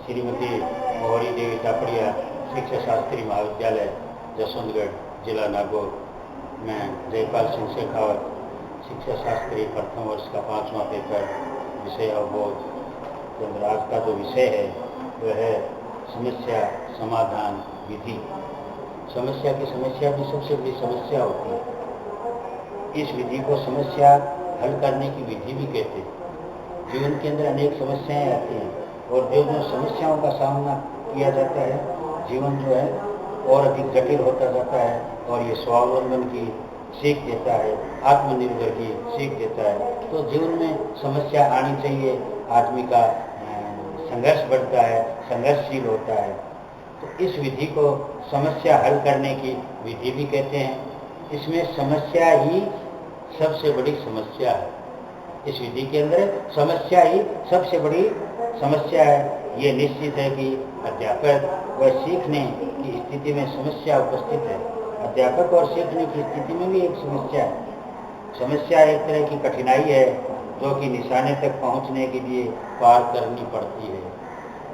श्रीमती मोहरी देवी तापड़िया शिक्षा शास्त्री महाविद्यालय जसवंतगढ़ जिला नागौर में जयपाल सिंह शेखावत शिक्षा शास्त्री प्रथम वर्ष का 5वां पेपर विषय अवबोध। आज का जो विषय है वह है समस्या समाधान विधि। समस्या की समस्या भी सबसे बड़ी समस्या होती है। इस विधि को समस्या हल करने की विधि भी कहते हैं। जीवन के अंदर अनेक समस्याएं आती हैं और जो समस्याओं का सामना किया जाता है जीवन जो है और अधिक जटिल होता जाता है और ये स्वावलंबन की सीख देता है, आत्मनिर्भर की सीख देता है। तो जीवन में समस्या आनी चाहिए, आदमी का संघर्ष बढ़ता है, संघर्षशील होता है। तो इस विधि को समस्या हल करने की विधि भी कहते हैं। इसमें समस्या ही सबसे बड़ी समस्या है। इस विधि के अंदर समस्या ही सबसे बड़ी समस्या है। ये निश्चित है कि अध्यापक व सीखने की स्थिति में समस्या उपस्थित है। अध्यापक और सीखने की स्थिति में भी एक समस्या है। समस्या एक तरह की कठिनाई है जो कि निशाने तक पहुंचने के लिए पार करनी पड़ती है।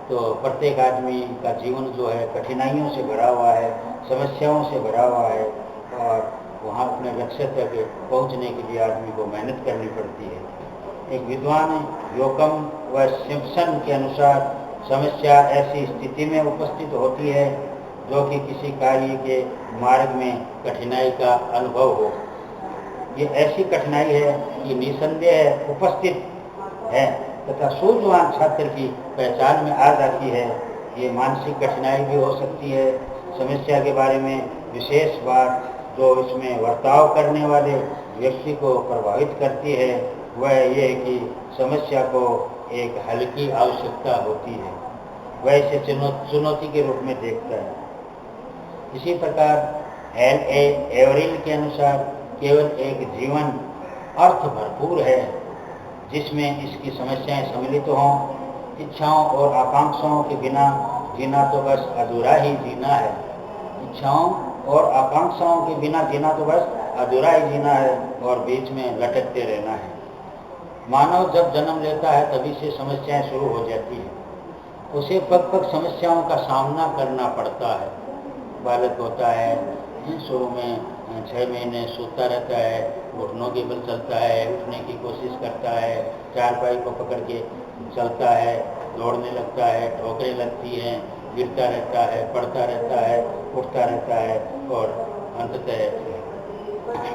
तो प्रत्येक आदमी का जीवन जो है कठिनाइयों से भरा हुआ है, समस्याओं से भरा हुआ है और वहाँ अपने लक्ष्य तक पहुँचने के लिए आदमी को मेहनत करनी पड़ती है। एक विद्वान योकम व सिम्पसन के अनुसार समस्या ऐसी स्थिति में उपस्थित होती है जो कि किसी कार्य के मार्ग में कठिनाई का अनुभव हो। ये ऐसी कठिनाई है कि निसंदेह उपस्थित है तथा सूझवान छात्र की पहचान में आ जाती है। ये मानसिक कठिनाई भी हो सकती है। समस्या के बारे में विशेष बात जो इसमें वर्ताव करने वाले व्यक्ति को प्रभावित करती है वह ये है कि समस्या को एक हल की आवश्यकता होती है, वह इसे चुनौती के रूप में देखता है। इसी प्रकार L.A. एवरिल के अनुसार केवल एक जीवन अर्थ भरपूर है जिसमें इसकी समस्याएं सम्मिलित हों। इच्छाओं और आकांक्षाओं के बिना जीना तो बस अधूरा ही जीना है। इच्छाओं और आकांक्षाओं के बिना जीना तो बस अधूरा ही जीना है और बीच में लटकते रहना है। मानव जब जन्म लेता है तभी से समस्याएं शुरू हो जाती हैं। उसे पग पग समस्याओं का सामना करना पड़ता है। बालक होता है, शुरू में 6 महीने सोता रहता है, घुटनों के बल चलता है, उठने की कोशिश करता है, चारपाई को पकड़ के चलता है, दौड़ने लगता है, ठोकरें लगती हैं, गिरता रहता है, पड़ता रहता है, उठता रहता है और अंततः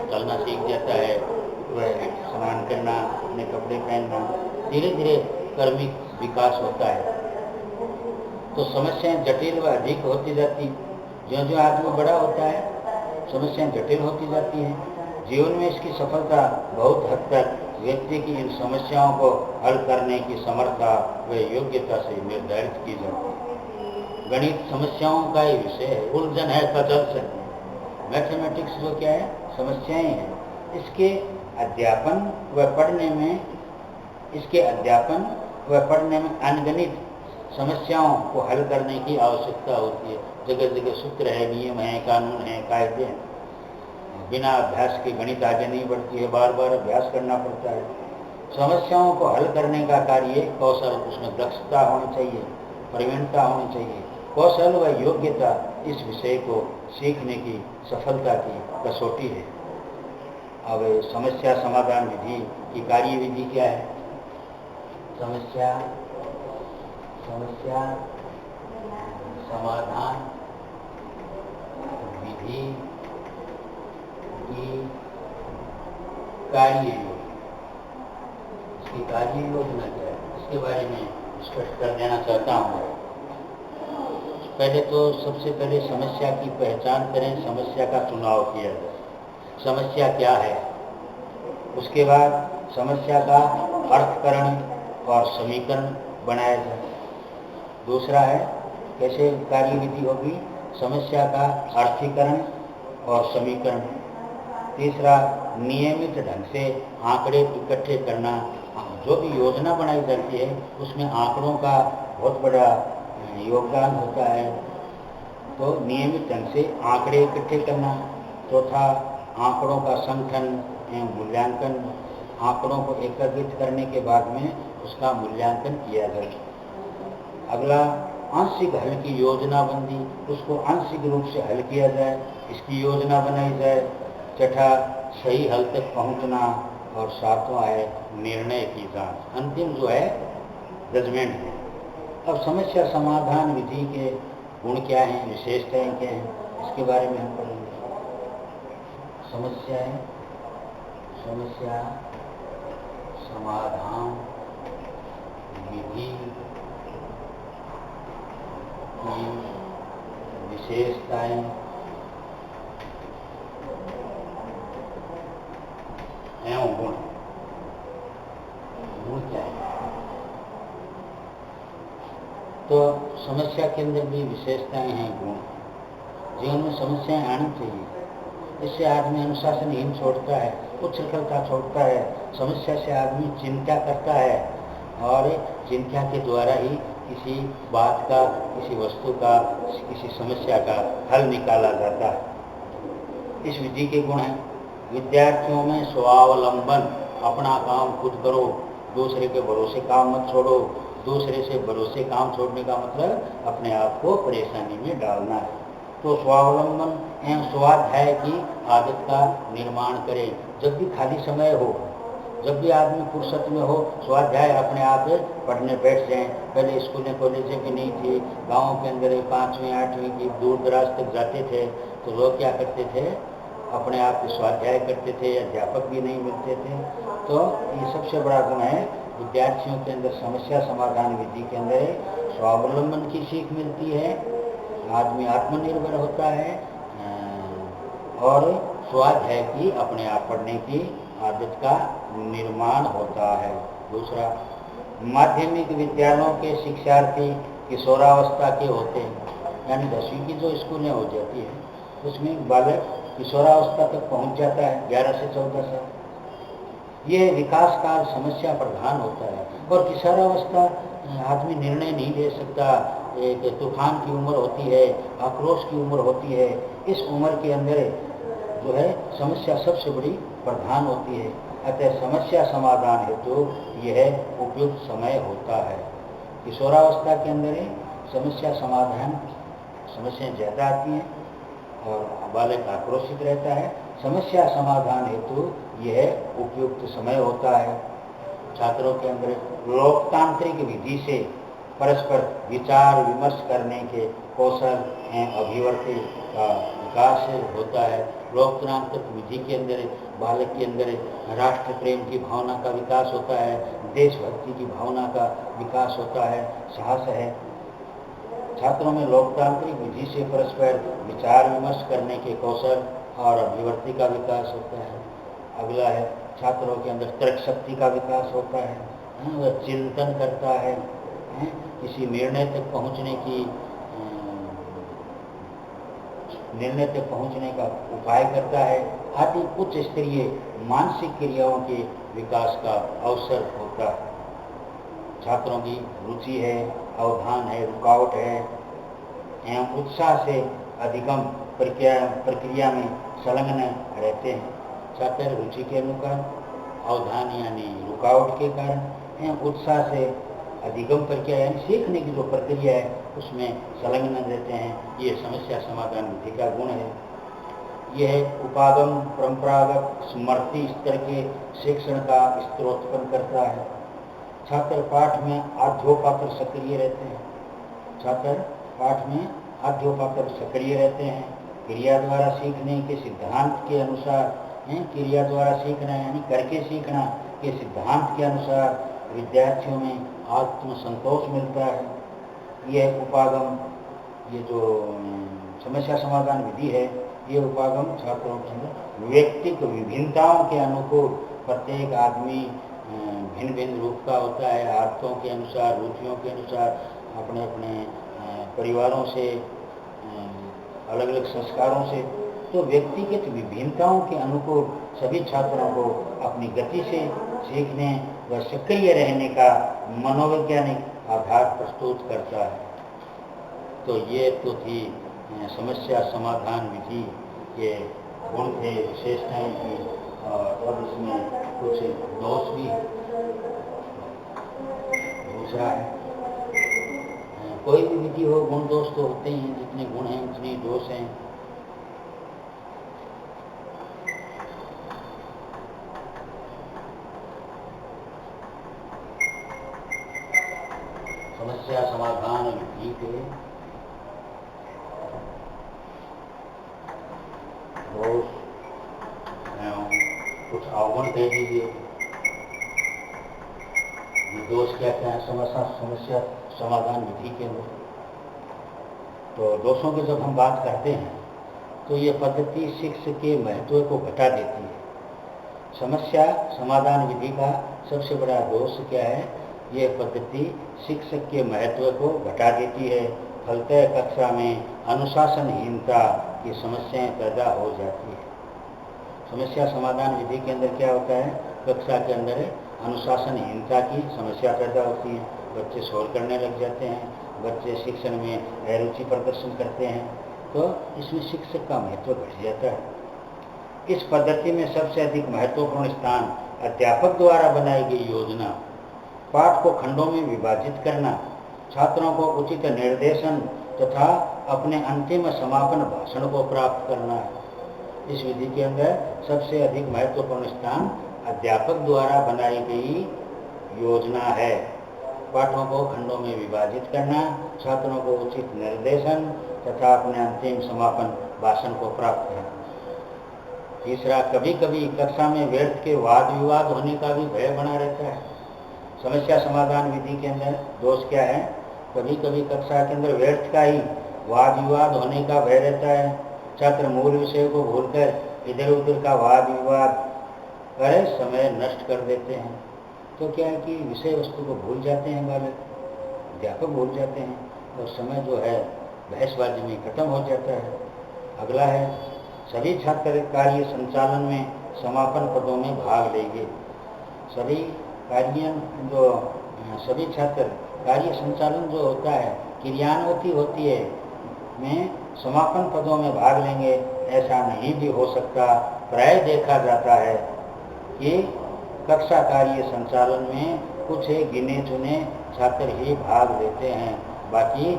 चलना सीख जाता है। वह स्नान करना, अपने कपड़े पहनना, धीरे धीरे कर्मिक विकास होता है। तो समस्याएं जटिल व अधिक होती जाती। ज्यों ज्यों आदमी बड़ा होता है समस्याएं जटिल होती जाती हैं। जीवन में इसकी सफलता बहुत हद तक व्यक्ति की इन समस्याओं को हल करने की समर्था व योग्यता से निर्धारित की जाती है। गणित समस्याओं का ही विषय है, उलझन है पजल से। मैथमेटिक्स जो क्या है, समस्याएं हैं। इसके अध्यापन व पढ़ने में अनगणित समस्याओं को हल करने की आवश्यकता होती है। जगह जगह सूत्र है, नियम है, कानून है, कायदे हैं। बिना अभ्यास के गणित आगे नहीं बढ़ती है, बार बार अभ्यास करना पड़ता है। समस्याओं को हल करने का कार्य कौशल, उसमें दक्षता होनी चाहिए, प्रवीणता होनी चाहिए। कौशल व योग्यता इस विषय को सीखने की सफलता की कसौटी है। अब समस्या समाधान विधि की कार्य विधि क्या है? समस्या समाधान विधि की कार्य योजना। इसकी कार्य योजना क्या है, इसके बारे में स्पष्ट कर देना चाहता हूँ। पहले तो सबसे पहले समस्या की पहचान करें, समस्या का चुनाव किया जाए। समस्या क्या है, उसके बाद समस्या का अर्थकरण और समीकरण बनाया जाए। दूसरा है कैसे कार्य विधि होगी, समस्या का अर्थीकरण और समीकरण। तीसरा नियमित ढंग से आंकड़े इकट्ठे करना। जो भी योजना बनाई जाती है उसमें आंकड़ों का बहुत बड़ा योगदान होता है, तो नियमित ढंग से आंकड़े इकट्ठे करना। चौथा आंकड़ों का संगठन एवं मूल्यांकन। आंकड़ों को एकत्रित करने के बाद में उसका मूल्यांकन किया जाए। अगला आंशिक हल की योजनाबंदी, उसको आंशिक रूप से हल किया जाए, इसकी योजना बनाई जाए। छठा, सही हल तक पहुंचना। और सातवां है निर्णय की जांच। अंतिम जो है जजमेंट है। अब समस्या समाधान विधि के गुण क्या हैं, विशेषताएं क्या हैं, इसके बारे में हम पढ़ेंगे। समस्या समाधान विधि की विशेषताएं एवं गुण। गुण क्या है? तो समस्या के अंदर भी विशेषताएं हैं, गुण। जीवन में समस्याएं आनी चाहिए, इससे आदमी अनुशासनहीन छोड़ता है, उच्छृंखलता छोड़ता है। समस्या से आदमी चिंता करता है और चिंता के द्वारा ही किसी बात का, किसी वस्तु का, किसी समस्या का हल निकाला जाता है। इस विधि के गुण हैं विद्यार्थियों में स्वावलंबन, अपना काम खुद करो, दूसरे के भरोसे काम मत छोड़ो। दूसरे से भरोसे काम छोड़ने का मतलब अपने आप को परेशानी में डालना है। तो स्वावलंबन एवं स्वाध्याय की आदत का निर्माण करें। जब भी खाली समय हो, जब भी आदमी फुर्सत में हो, स्वाध्याय अपने आप पढ़ने बैठ जाएं। पहले स्कूलें कॉलेजें भी नहीं थी, गाँव के अंदर 5वीं 8वीं की दूर दराज तक जाते थे तो लोग क्या करते थे, अपने आप स्वाध्याय करते थे, अध्यापक भी नहीं मिलते थे। तो ये सबसे बड़ा गुण है विद्यार्थियों के अंदर। समस्या समाधान विधि के अंदर स्वावलंबन की सीख मिलती है, आदमी आत्मनिर्भर होता है और स्वाध्याय की, अपने आप पढ़ने की आदत का निर्माण होता है। दूसरा, माध्यमिक विद्यालयों के शिक्षार्थी किशोरावस्था के होते हैं, यानी 10वीं की जो स्कूलें हो जाती है उसमें बालक किशोरावस्था तक पहुंच जाता है, 11 से 14 साल। ये विकास काल समस्या प्रधान होता है और किशोरावस्था आदमी निर्णय नहीं ले सकता। एक तूफान की उम्र होती है, आक्रोश की उम्र होती है। इस उम्र के अंदर जो है समस्या सबसे बड़ी प्रधान होती है। अतः समस्या समाधान हेतु यह उपयुक्त समय होता है। किशोरावस्था के अंदर समस्या समाधान, समस्याएं ज़्यादा आती हैं और बालक आक्रोशित रहता है। समस्या समाधान हेतु यह उपयुक्त समय होता है। छात्रों के अंदर लोकतांत्रिक विधि से परस्पर विचार विमर्श करने के कौशल एवं अभिव्यक्ति का विकास होता है। लोकतांत्रिक विधि के अंदर बालक के अंदर राष्ट्र प्रेम की भावना का विकास होता है, देशभक्ति की भावना का विकास होता है, साहस है। छात्रों में लोकतांत्रिक विधि से परस्पर विचार विमर्श करने के कौशल और अभिव्यक्ति का विकास होता है। अगला है छात्रों के अंदर तर्क शक्ति का विकास होता है, वह चिंतन करता है, किसी निर्णय तक पहुंचने का उपाय करता है आदि उच्च स्तरीय मानसिक क्रियाओं के विकास का अवसर होता है। छात्रों की रुचि है, अवधान है, रुकावट है एवं उत्साह से अधिगम प्रक्रिया में संलग्न रहते हैं। छात्र रुचि के अनुसार, अवधान यानी रुकावट के कारण एवं उत्साह से अधिगम प्रक्रिया यानी सीखने की जो प्रक्रिया है उसमें संलग्न रहते हैं। ये समस्या समाधान विधि का गुण है। यह उपागम परंपरागत स्मृति स्तर के शिक्षण का स्त्रोत उत्पन्न करता है। छात्र पाठ में आध्योपात्र सक्रिय रहते हैं। छात्र पाठ में आध्योपात्र सक्रिय रहते हैं। क्रिया द्वारा सीखने के सिद्धांत के अनुसार, क्रिया द्वारा सीखना यानी करके सीखना के सिद्धांत के अनुसार विद्यार्थियों में आत्मसंतोष मिलता है। यह उपागम, ये जो समस्या समाधान विधि है, ये उपागम छात्रों के अंदर व्यक्तिगत विभिन्नताओं के अनुकूल, प्रत्येक आदमी भिन्न भिन्न रूप का होता है, आदतों के अनुसार, रुचियों के अनुसार, अपने अपने परिवारों से, अलग अलग संस्कारों से, तो व्यक्तिगत विभिन्नताओं के अनुकूल सभी छात्रों को अपनी गति से सीखने व सक्रिय रहने का मनोवैज्ञानिक आधार प्रस्तुत करता है। तो ये तो थी समस्या समाधान विधि के गुण थे, विशेषताएं थी, और अब इसमें कुछ दोष भी है। दूसरा है कोई भी विधि हो, गुण दोष तो होते ही हैं, जितने गुण हैं उतने दोष हैं। समस्या समाधान विधि के दोष कुछ अवगुण कह दीजिए। ये दोष क्या क्या है समस्या समाधान विधि के अंदर? तो दोषों की जब हम बात करते हैं तो ये पद्धति शिक्षा के महत्व को घटा देती है। समस्या समाधान विधि का सबसे बड़ा दोष क्या है? ये पद्धति शिक्षक के महत्व को घटा देती है। फलतः कक्षा में अनुशासनहीनता की समस्याएं पैदा हो जाती है। समस्या समाधान विधि के अंदर क्या होता है? कक्षा के अंदर अनुशासनहीनता की समस्या पैदा होती है। बच्चे शोर करने लग जाते हैं, बच्चे शिक्षण में अरुचि प्रदर्शन करते हैं, तो इसमें शिक्षक का महत्व घट जाता है। इस पद्धति में सबसे अधिक महत्वपूर्ण स्थान अध्यापक द्वारा बनाई गई योजना, पाठ को खंडों में विभाजित करना, छात्रों को उचित निर्देशन तथा अपने अंतिम समापन भाषण को प्राप्त करना है। इस विधि के अंदर सबसे अधिक महत्वपूर्ण स्थान अध्यापक द्वारा बनाई गई योजना है। पाठों को खंडों में विभाजित करना, छात्रों को उचित निर्देशन तथा अपने अंतिम समापन भाषण को प्राप्त करना। तीसरा, कभी कभी कक्षा में व्यर्थ के वाद विवाद होने का भी भय बना रहता है। समस्या समाधान विधि के अंदर दोष क्या है? कभी कभी कक्षा के अंदर व्यर्थ का ही वाद विवाद होने का भय रहता है। छात्र मूल विषय को भूलकर इधर उधर का वाद विवाद कर समय नष्ट कर देते हैं। तो क्या है कि विषय वस्तु को भूल जाते हैं, बालक अध्यापक भूल जाते हैं, और समय जो है बहसबाजी में खत्म हो जाता है। अगला है, सभी छात्र कार्य संचालन में समापन पदों में भाग लेंगे। सभी छात्र कार्य संचालन जो होता है, क्रियान्वती होती है, में समापन पदों में भाग लेंगे, ऐसा नहीं भी हो सकता। प्राय देखा जाता है कि कक्षा कार्य संचालन में कुछ एक गिने चुने छात्र ही भाग लेते हैं, बाकी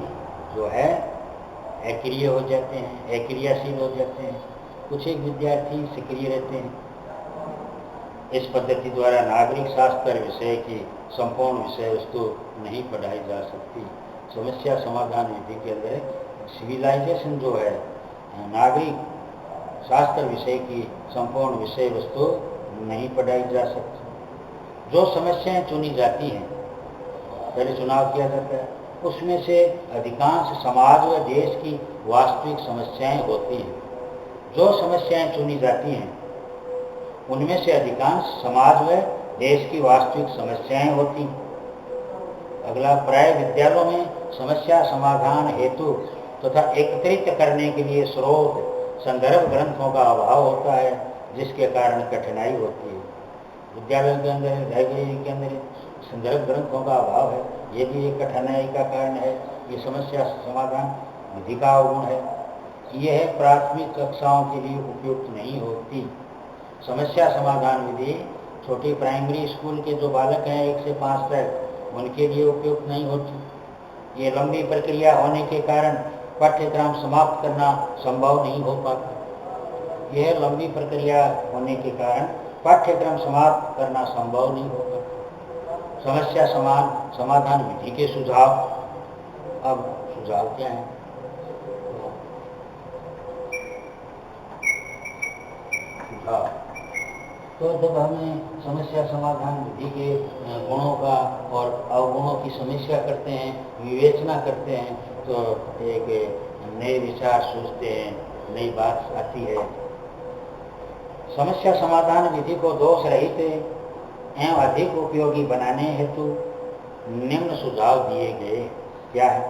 जो है अक्रिय हो जाते हैं, अक्रियाशील हो जाते हैं। कुछ एक विद्यार्थी सक्रिय रहते हैं। इस पद्धति द्वारा नागरिक शास्त्र विषय की संपूर्ण विषय वस्तु नहीं पढ़ाई जा सकती। समस्या समाधान विधि के अंदर सिविलाइजेशन जो है, नागरिक शास्त्र विषय की संपूर्ण विषय वस्तु नहीं पढ़ाई जा सकती। जो समस्याएं चुनी जाती हैं, पहले चुनाव किया जाता है, उसमें से अधिकांश समाज व देश की वास्तविक समस्याएं होती हैं। जो समस्याएं चुनी जाती हैं उनमें से अधिकांश समाज व देश की वास्तविक समस्याएं होती हैं। अगला, प्राय विद्यालयों में समस्या समाधान हेतु तथा एकत्रित करने के लिए स्रोत संदर्भ ग्रंथों का अभाव होता है, जिसके कारण कठिनाई होती है। विद्यालयों के अंदर लाइब्रेरी के अंदर संदर्भ ग्रंथों का अभाव है, ये भी एक कठिनाई का कारण है। ये समस्या समाधान विधि का अवगुण है। यह प्राथमिक कक्षाओं के लिए उपयुक्त नहीं होती। समस्या समाधान विधि छोटी प्राइमरी स्कूल के जो बालक हैं 1 से 5 तक, उनके लिए उपयुक्त नहीं होती। ये लंबी प्रक्रिया होने के कारण पाठ्यक्रम समाप्त करना संभव नहीं हो पाता। यह लंबी प्रक्रिया होने के कारण पाठ्यक्रम समाप्त करना संभव नहीं होगा। समस्या समाधान विधि के सुझाव। अब सुझाव क्या है? सुझाव तो जब हमें समस्या समाधान विधि के गुणों का और अवगुणों की समीक्षा करते हैं, विवेचना करते हैं, तो एक नए विचार सोचते हैं, नई बात आती है। समस्या समाधान विधि को दोष रहित एवं अधिक उपयोगी बनाने हेतु निम्न सुझाव दिए गए। क्या है?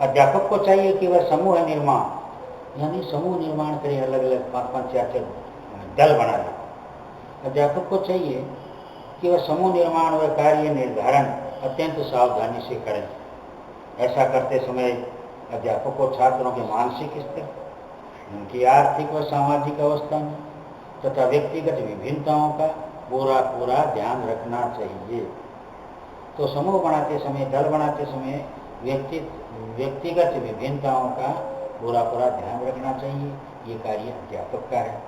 अध्यापक को चाहिए कि वह समूह निर्माण यानी समूह निर्माण करे, अलग अलग 5-5 6 दल बना ले। अध्यापक को चाहिए कि वह समूह निर्माण व कार्य निर्धारण अत्यंत सावधानी से करें। ऐसा करते समय अध्यापक को छात्रों के मानसिक स्तर, उनकी आर्थिक व सामाजिक अवस्था में तथा व्यक्तिगत विभिन्नताओं का पूरा ध्यान रखना चाहिए। तो समूह बनाते समय, दल बनाते समय व्यक्तिगत विभिन्नताओं का पूरा ध्यान रखना चाहिए। ये कार्य अध्यापक का है।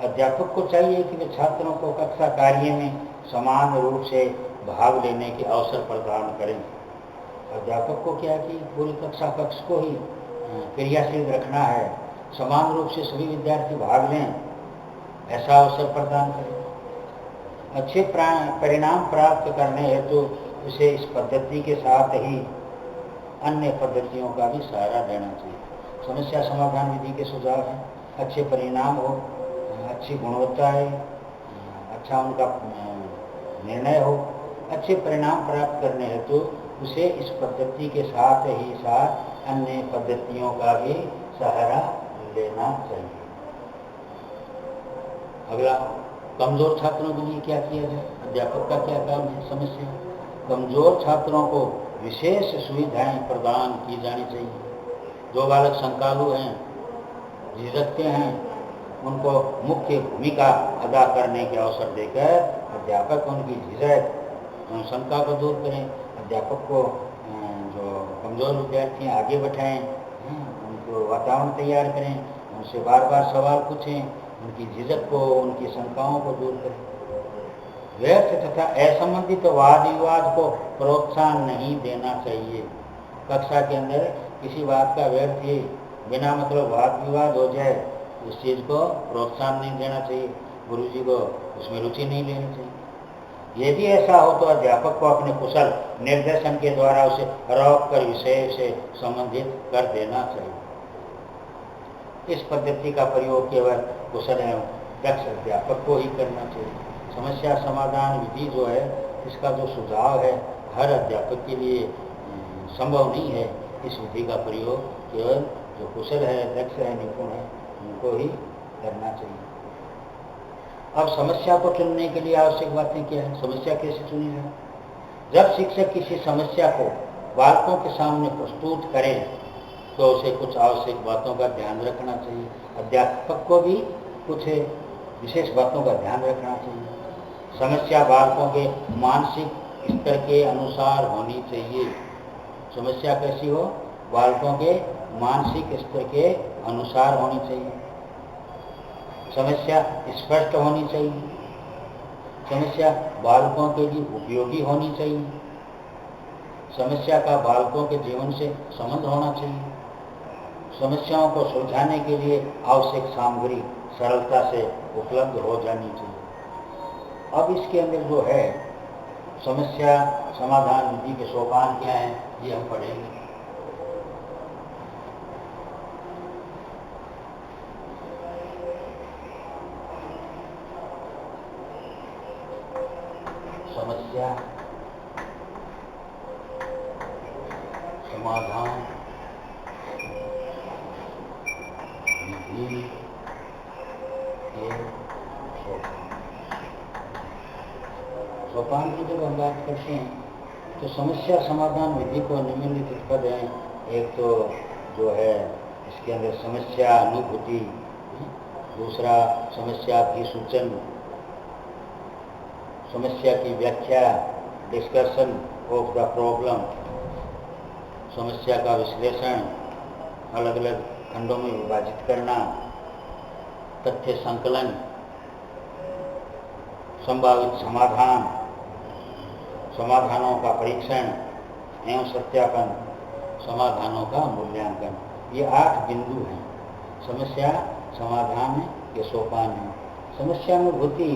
अध्यापक को चाहिए कि वे छात्रों को कक्षा कार्य में समान रूप से भाग लेने के अवसर प्रदान करें। अध्यापक को क्या कि पूरी कक्षा कक्ष को ही क्रियाशील रखना है, समान रूप से सभी विद्यार्थी भाग लें, ऐसा अवसर प्रदान करें। अच्छे परिणाम प्राप्त करने हेतु उसे इस पद्धति के साथ ही अन्य पद्धतियों का भी सहारा लेना चाहिए। समस्या समाधान विधि के सुझाव हैं, अच्छे परिणाम हो, अच्छी गुणवत्ता है, अच्छा उनका निर्णय हो। अच्छे परिणाम प्राप्त करने हेतु उसे इस पद्धति के साथ ही साथ अन्य पद्धतियों का भी सहारा लेना चाहिए। अगला, कमजोर छात्रों के लिए क्या किया जाए? अध्यापक का क्या काम है? समस्या, कमजोर छात्रों को विशेष सुविधाएं प्रदान की जानी चाहिए। जो बालक शंकालु हैं, झिझकते हैं, उनको मुख्य भूमिका अदा करने के अवसर देकर अध्यापक उनकी झिझक शंका को दूर करें। अध्यापक को जो कमजोर विद्यार्थी आगे बैठाएं, उनको वातावरण तैयार करें, उनसे बार बार सवाल पूछें, उनकी झिझक को, उनकी शंकाओं को दूर करें। व्यर्थ तथा असंबंधित वाद विवाद को प्रोत्साहन नहीं देना चाहिए। कक्षा के अंदर किसी बात का व्यर्थ ही बिना मतलब वाद विवाद हो जाए, उस चीज़ को प्रोत्साहन नहीं देना चाहिए। गुरुजी को उसमें रुचि नहीं लेनी चाहिए। यदि ऐसा हो तो अध्यापक को अपने कुशल निर्देशन के द्वारा उसे रोक कर विषय से संबंधित कर देना चाहिए। इस पद्धति का प्रयोग केवल कुशल एवं दक्ष अध्यापक को ही करना चाहिए। समस्या समाधान विधि जो है, इसका जो सुझाव है, हर अध्यापक के लिए संभव नहीं है। इस विधि का प्रयोग केवल जो कुशल है, दक्ष है, निपुण है, उनको ही करना चाहिए। अब समस्या को चुनने के लिए आवश्यक बातें क्या है? समस्या कैसे चुनी जाए? जब शिक्षक किसी समस्या को बालकों के सामने प्रस्तुत करें तो उसे कुछ आवश्यक बातों का ध्यान रखना चाहिए। अध्यापक को भी कुछ विशेष बातों का ध्यान रखना चाहिए। समस्या बालकों के मानसिक स्तर के अनुसार होनी चाहिए। समस्या कैसी हो? बालकों के मानसिक स्तर के अनुसार होनी चाहिए। समस्या स्पष्ट होनी चाहिए। समस्या बालकों के लिए उपयोगी होनी चाहिए। समस्या का बालकों के जीवन से संबंध होना चाहिए। समस्याओं को सुलझाने के लिए आवश्यक सामग्री सरलता से उपलब्ध हो जानी चाहिए। अब इसके अंदर जो है समस्या समाधान विधि के सोपान क्या हैं, ये हम पढ़ेंगे। समस्या समाधान विधि के सोपान की जब हम बात करते हैं तो समस्या समाधान विधि को निम्नलिखित पद हैं। एक तो जो है इसके अंदर समस्या अनुभूति, दूसरा समस्या अभिसूचन, समस्या की व्याख्या डिस्कशन ऑफ द प्रॉब्लम, समस्या का विश्लेषण, अलग अलग खंडों में विभाजित करना, तथ्य संकलन, संभावित समाधान, समाधानों का परीक्षण एवं सत्यापन, समाधानों का मूल्यांकन। ये 8 बिंदु हैं समस्या समाधान के सोपान हैं। समस्यानुभूति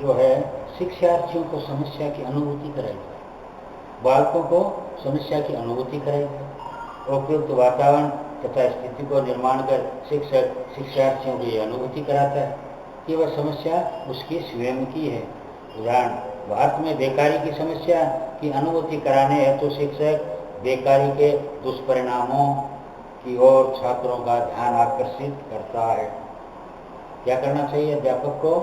जो है शिक्षार्थियों को समस्या की अनुभूति कराएगी, बालकों को समस्या की अनुभूति कराएगी। उपयुक्त वातावरण तथा स्थिति को निर्माण कर शिक्षक शिक्षार्थियों की अनुभूति कराता है कि वह समस्या उसकी स्वयं की है। उदाहरण, भारत में बेकारी की समस्या की अनुभूति कराने हेतु शिक्षक बेकारी के दुष्परिणामों की ओर छात्रों का ध्यान आकर्षित करता है। क्या करना चाहिए अध्यापक को?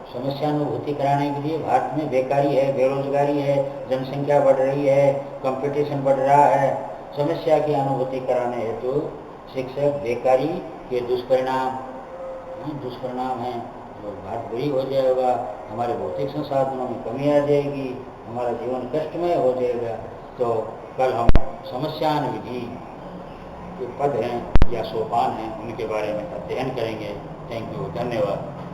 समस्यानुभूति कराने के लिए भारत में बेकारी है, बेरोजगारी है, जनसंख्या बढ़ रही है, कंपटीशन बढ़ रहा है, समस्या की अनुभूति कराने हेतु शिक्षक बेकारी के दुष्परिणाम हैं, भारत गरीब हो जाएगा, हमारे भौतिक संसाधनों में कमी आ जाएगी, हमारा जीवन कष्टमय हो जाएगा, तो कल हम समस्यान विधि के पद हैं या सोपान हैं उनके बारे में अध्ययन करेंगे। थैंक यू, धन्यवाद।